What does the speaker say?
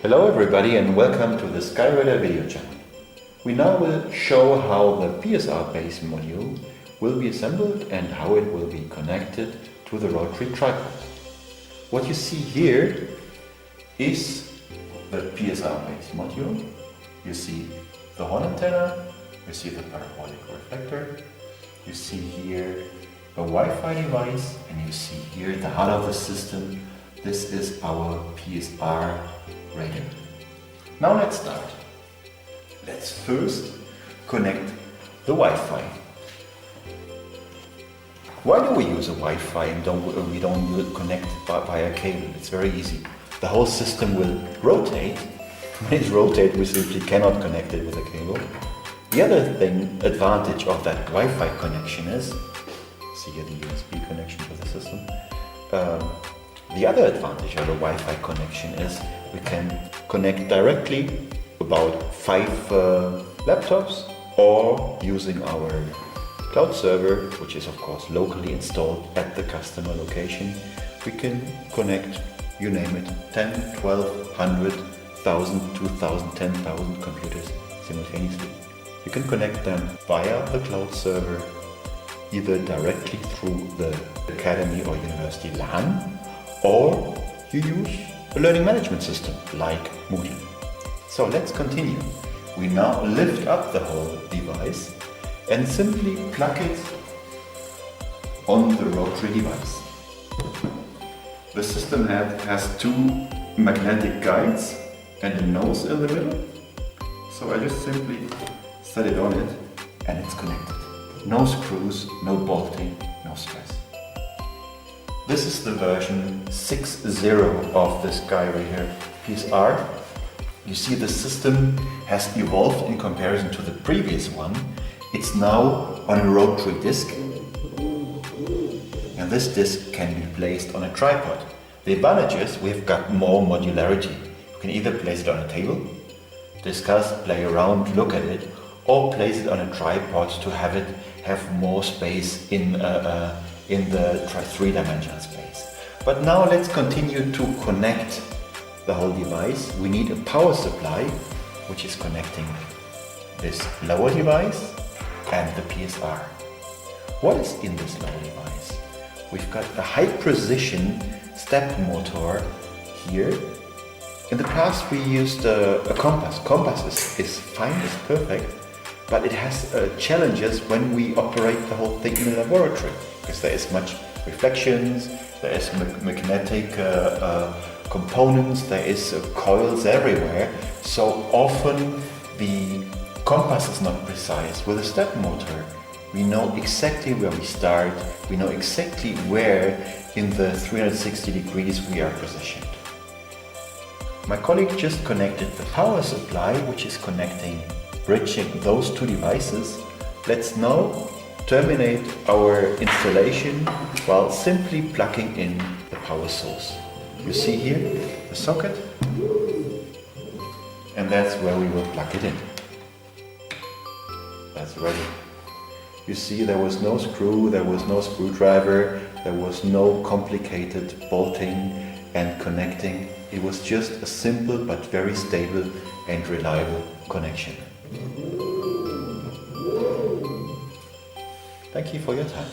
Hello everybody and welcome to the SkyRadar video channel. We now will show how the PSR base module will be assembled and how it will be connected to the rotary tripod. What you see here is the PSR base module. You see the horn antenna, you see the parabolic reflector, you see here a Wi-Fi device, and you see here the heart of the system. This is our PSR radar. Now let's start. Let's first connect the Wi-Fi. Why do we use a Wi-Fi and we don't connect it via cable? It's very easy. The whole system will rotate. When it rotates, we simply cannot connect it with a cable. The other advantage of that Wi-Fi connection is, see here the USB connection to the system. The other advantage of a Wi-Fi connection is we can connect directly about 5 laptops, or using our cloud server, which is of course locally installed at the customer location, we can connect, you name it, 10, 12, 100, 1000, 2000, 10,000 computers simultaneously. You can connect them via the cloud server, either directly through the academy or university LAN, or you use a learning management system like Moodle. So let's continue. We now lift up the whole device and simply plug it on the rotary device. The system has 2 magnetic guides and a nose in the middle. So I just simply set it on it and it's connected. No screws, no bolting, no stress. This is the version 6.0 of the SkyRadar PSR. You see the system has evolved in comparison to the previous one. It's now on a rotary disc, and this disc can be placed on a tripod. The advantage is we've got more modularity. You can either place it on a table, discuss, play around, look at it, or place it on a tripod to have more space in the 3-dimensional space. But now let's continue to connect the whole device. We need a power supply, which is connecting this lower device and the PSR. What is in this lower device? We've got a high precision step motor here. In the past we used a compass. Compass is fine, is perfect, but it has challenges when we operate the whole thing in a laboratory, because there is much reflections, there is magnetic components, there is coils everywhere, so often the compass is not precise. With a step motor we know exactly where we start, we know exactly where in the 360 degrees we are positioned. My colleague just connected the power supply, which is bridging those 2 devices. Let's now terminate our installation while simply plugging in the power source. You see here the socket, and that's where we will plug it in. That's ready. You see there was no screw, there was no screwdriver, there was no complicated bolting and connecting. It was just a simple but very stable and reliable connection. Thank you for your time.